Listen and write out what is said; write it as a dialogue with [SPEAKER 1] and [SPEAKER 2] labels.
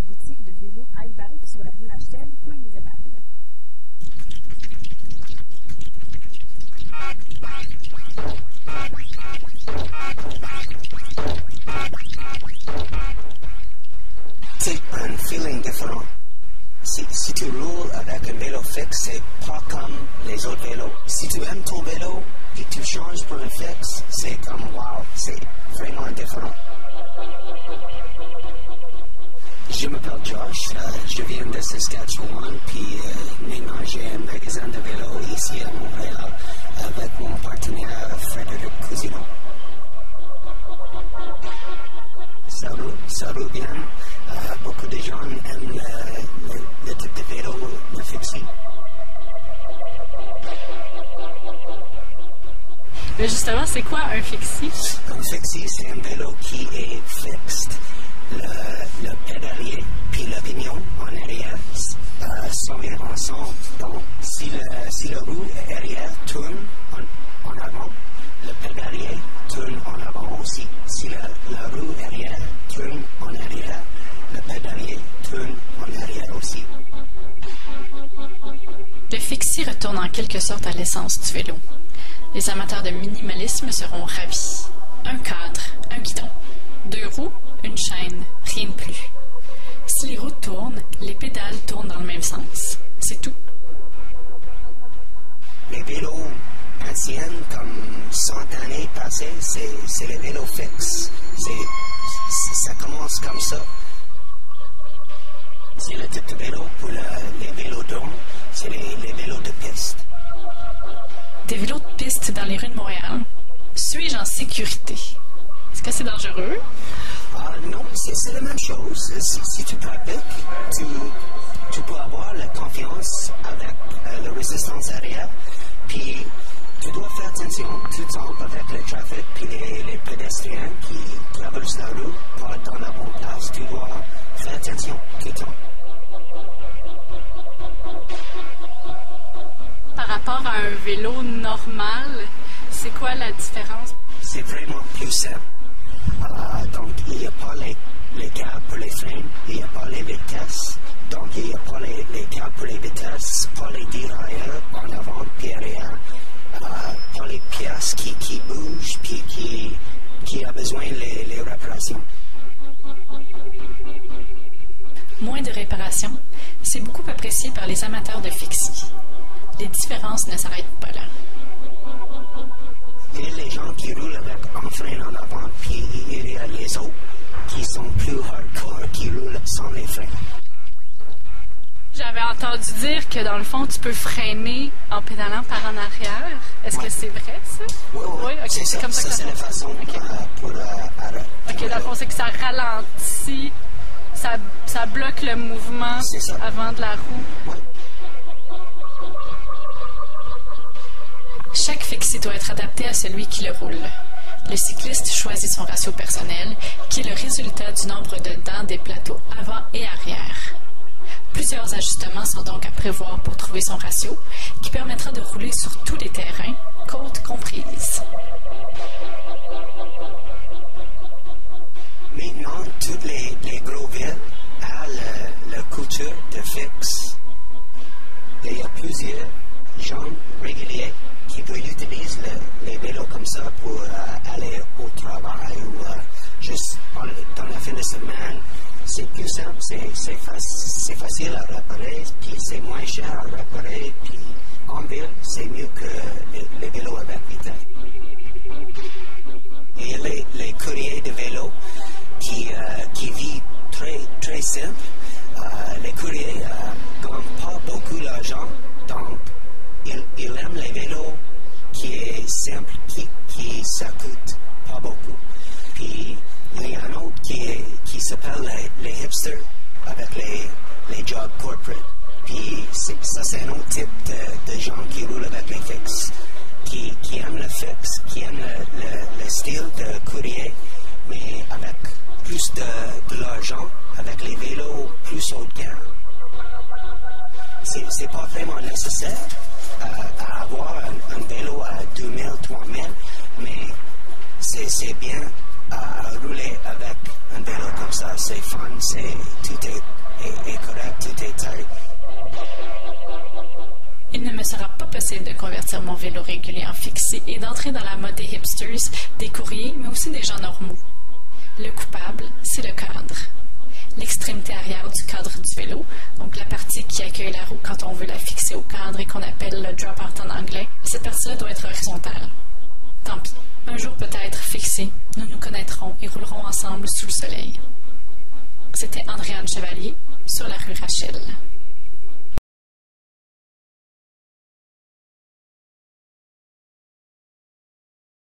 [SPEAKER 1] la boutique de vélo iBike sur la rue Rachel, coin Mirabel.
[SPEAKER 2] C'est un feeling différent. Si tu roules avec un vélo fixe, c'est pas comme les autres vélos. Si tu aimes ton vélo et tu changes pour un fixe, c'est comme wow, c'est vraiment différent. Je m'appelle Josh, je viens de Saskatchewan, puis maintenant j'ai un magasin de vélo ici à Montréal avec mon partenaire Frédéric Cousineau. Ça roule bien. Beaucoup de gens aiment le type de vélo, le fixie.
[SPEAKER 3] Mais justement, c'est quoi un fixie?
[SPEAKER 2] Un fixie, c'est un vélo qui est fixe. Le pédalier puis le pignon en arrière sont ensemble. Donc, si la roue arrière tourne en avant, le pédalier tourne en avant aussi. Si la roue arrière tourne en arrière, le pédalier tourne en arrière aussi.
[SPEAKER 3] Le fixie retourne en quelque sorte à l'essence du vélo. Les amateurs de minimalisme seront ravis. Un cadre, un guidon, 2 roues, une chaîne, rien de plus. Si les roues tournent, les pédales tournent dans le même sens. C'est tout.
[SPEAKER 2] Les vélos anciens, comme 100 années passées, c'est les vélos fixes. Ça commence comme ça. C'est le type de vélo pour les vélodromes, c'est les vélos de piste.
[SPEAKER 3] Des vélos de piste dans les rues de Montréal. Suis-je en sécurité? Est-ce que c'est dangereux?
[SPEAKER 2] Non, c'est la même chose. Si tu pratiques, tu peux avoir la confiance avec la résistance arrière, puis tu dois faire attention tout le temps avec le trafic, puis les pédestriens qui traversent la rue, pas dans la bonne place, tu dois faire attention tout le temps.
[SPEAKER 3] Par rapport à un vélo normal, c'est quoi la différence?
[SPEAKER 2] C'est vraiment plus simple. Donc, il n'y a pas les câbles pour les freins, il n'y a pas les vitesses. Donc, il n'y a pas les câbles pour les vitesses, pas les dérailleurs en avant puis arrière, pas les pièces qui bougent puis qui a besoin les réparations.
[SPEAKER 3] Moins de réparations, c'est beaucoup apprécié par les amateurs de fixie. Les différences ne s'arrêtent pas là.
[SPEAKER 2] Il y a les gens qui roulent avec un frein en avant, puis il y a les autres qui sont plus hardcore, qui roulent sans les freins.
[SPEAKER 3] J'avais entendu dire que dans le fond, tu peux freiner en pédalant par en arrière. Est-ce que c'est vrai, ça?
[SPEAKER 2] Oui, okay. C'est comme ça que c'est la façon pour arrêter.
[SPEAKER 3] OK, dans le fond, c'est que ça ralentit, ça bloque le mouvement avant de la roue.
[SPEAKER 2] Oui.
[SPEAKER 3] Chaque fixie doit être adapté à celui qui le roule. Le cycliste choisit son ratio personnel, qui est le résultat du nombre de dents des plateaux avant et arrière. Plusieurs ajustements sont donc à prévoir pour trouver son ratio, qui permettra de rouler sur tous les terrains, côtes comprises.
[SPEAKER 2] Maintenant, toutes les gros villes ont la culture de fixe. Il y a plusieurs gens réguliers qui peuvent utiliser les vélos comme ça pour aller au travail ou juste dans la fin de semaine. C'est plus simple, c'est facile à réparer, puis c'est moins cher à réparer, puis en ville, c'est mieux que les vélos avec vitesse. Il y a les courriers de vélo qui vivent très simple. Les courriers ne gagnent pas beaucoup d'argent, donc ils aiment les vélos qui est simple, qui ça coûte pas beaucoup. Puis il y a un autre qui s'appelle les hipsters avec les jobs corporate. Puis ça c'est un autre type de gens qui roulent avec les fixes, qui aiment le fixe, qui aiment le style de courrier, mais avec plus de l'argent, avec les vélos plus haut de gamme. C'est pas vraiment nécessaire à avoir un vélo à 2000, 3000, mais c'est bien à rouler avec un vélo comme comme ça, c'est fun, tout est correct, tout est tight.
[SPEAKER 3] Il ne me sera pas possible de convertir mon vélo régulier en fixé et d'entrer dans la mode des hipsters, des courriers, mais aussi des gens normaux. Le coupable, c'est le cadre. L'extrémité arrière du cadre du vélo, donc la partie qui accueille la roue quand on veut la fixer au cadre et qu'on appelle le drop-out en anglais, cette partie-là doit être horizontale. Tant pis, un jour peut-être fixé, nous nous connaîtrons et roulerons ensemble sous le soleil. C'était Andréane Chevalier sur la rue Rachel.